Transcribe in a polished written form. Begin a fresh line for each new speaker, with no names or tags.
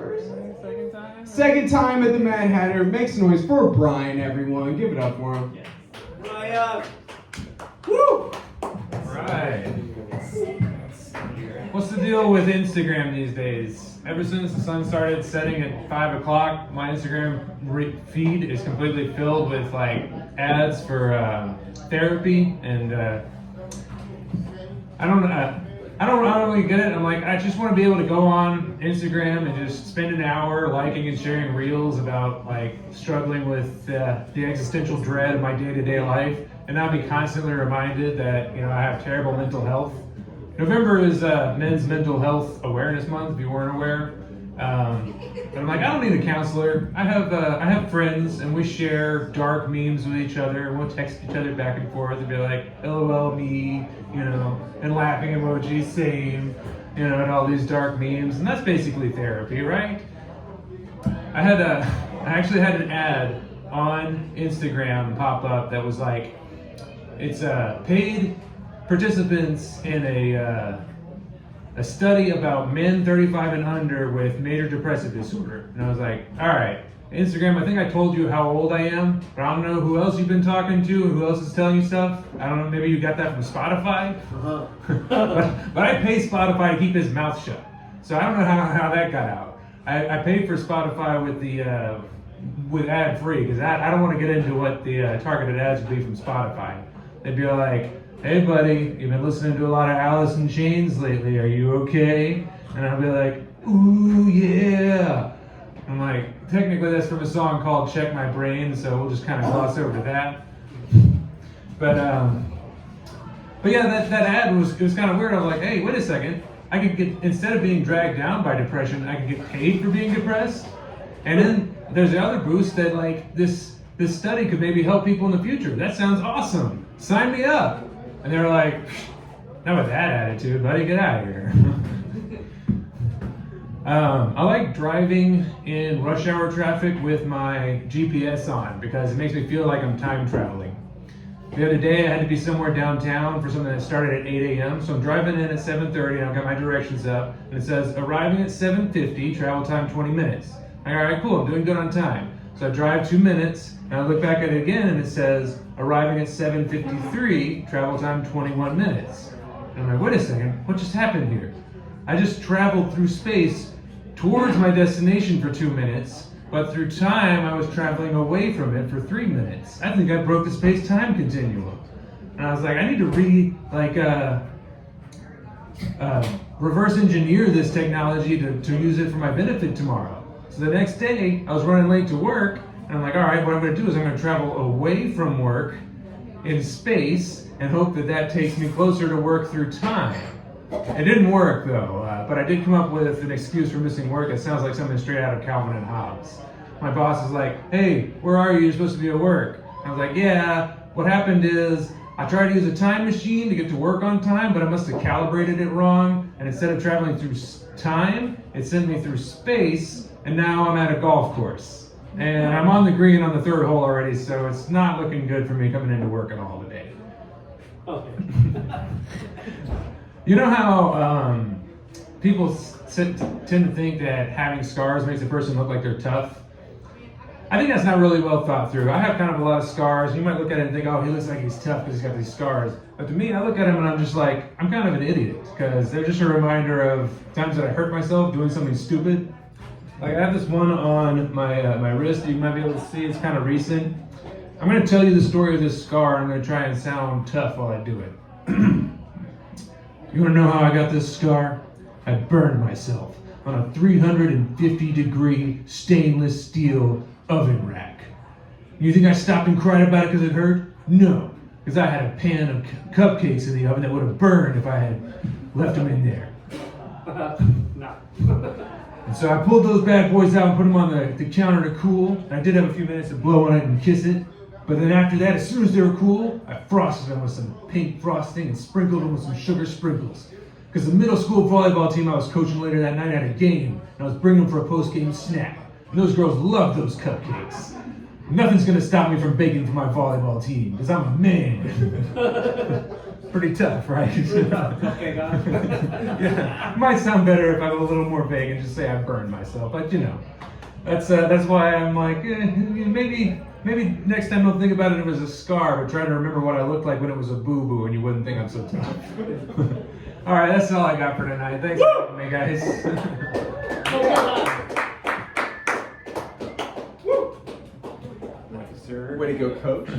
first?
Second time?
Second time at the Mad Hatter. Make some noise for Bryan, everyone. Give it up for him.
Yes.
Bryan! Woo!
Right. What's the deal with Instagram these days? Ever since the sun started setting at 5 o'clock, my Instagram feed is completely filled with like ads for therapy, and I don't really get it. I'm like, I just want to be able to go on Instagram and just spend an hour liking and sharing reels about like struggling with the existential dread of my day-to-day life, and not be constantly reminded that I have terrible mental health. November is Men's Mental Health Awareness Month, if you weren't aware. But I'm like, I don't need a counselor. I have friends, and we share dark memes with each other, and we'll text each other back and forth and be like, LOL me, and laughing emojis, same, and all these dark memes, and that's basically therapy, right? I actually had an ad on Instagram pop up that was like, it's paid participants in a study about men 35 and under with major depressive disorder. And I was like, all right, Instagram, I think I told you how old I am, but I don't know who else you've been talking to and who else is telling you stuff. I don't know, maybe you got that from Spotify. but I pay Spotify to keep his mouth shut. So I don't know how that got out. I paid for Spotify with ad free, because I don't want to get into what the targeted ads would be from Spotify. They'd be like, hey buddy, you've been listening to a lot of Alice in Chains lately, are you okay? And I'll be like, ooh yeah. I'm like, technically that's from a song called Check My Brain, so we'll just kind of gloss over that. But yeah, that ad was kind of weird. I was like, hey, wait a second. I could get, instead of being dragged down by depression, I could get paid for being depressed. And then there's the other boost that like this study could maybe help people in the future. That sounds awesome. Sign me up. And they were like, not with that attitude, buddy, get out of here. I like driving in rush hour traffic with my GPS on because it makes me feel like I'm time traveling. The other day I had to be somewhere downtown for something that started at 8 a.m. So I'm driving in at 7:30 and I've got my directions up and it says arriving at 7:50, travel time 20 minutes. All right, cool, I'm doing good on time. So I drive 2 minutes and I look back at it again and it says arriving at 7:53, travel time 21 minutes. And I'm like, wait a second, what just happened here? I just traveled through space towards my destination for 2 minutes, but through time I was traveling away from it for 3 minutes. I think I broke the space-time continuum. And I was like, I need to reverse engineer this technology to use it for my benefit tomorrow. So the next day, I was running late to work, and I'm like, all right, what I'm going to do is I'm going to travel away from work in space and hope that takes me closer to work through time. It didn't work, though, but I did come up with an excuse for missing work that sounds like something straight out of Calvin and Hobbes. My boss is like, hey, where are you? You're supposed to be at work. I was like, yeah, what happened is I tried to use a time machine to get to work on time, but I must have calibrated it wrong, and instead of traveling through time, it sent me through space, and now I'm at a golf course. And I'm on the green on the third hole already, so it's not looking good for me coming into work at all today.
Okay.
You know how people tend to think that having scars makes a person look like they're tough? I think that's not really well thought through. I have kind of a lot of scars. You might look at it and think, oh, he looks like he's tough because he's got these scars. But to me, I look at him and I'm just like, I'm kind of an idiot, because they're just a reminder of times that I hurt myself doing something stupid. Like I have this one on my wrist you might be able to see. It's kind of recent. I'm going to tell you the story of this scar. I'm going to try and sound tough while I do it. You want to know how I got this scar? I burned myself on a 350-degree stainless steel oven rack. You think I stopped and cried about it because it hurt? No, because I had a pan of cupcakes in the oven that would have burned if I had left them in there.
No.
And so I pulled those bad boys out and put them on the counter to cool. And I did have a few minutes to blow on it and kiss it. But then after that, as soon as they were cool, I frosted them with some pink frosting and sprinkled them with some sugar sprinkles. Because the middle school volleyball team I was coaching later that night had a game, and I was bringing them for a post-game snack. And those girls loved those cupcakes. Nothing's going to stop me from baking for my volleyball team, because I'm a man. Pretty tough, right?
Okay, got it.
Yeah, might sound better if I'm a little more vague and just say I burned myself, but you know, that's why I'm like, maybe next time don't think about it as a scar, but try to remember what I looked like when it was a boo-boo, and you wouldn't think I'm so tough. All right, that's all I got for tonight. Thanks for having me, guys.
Way to go, coach.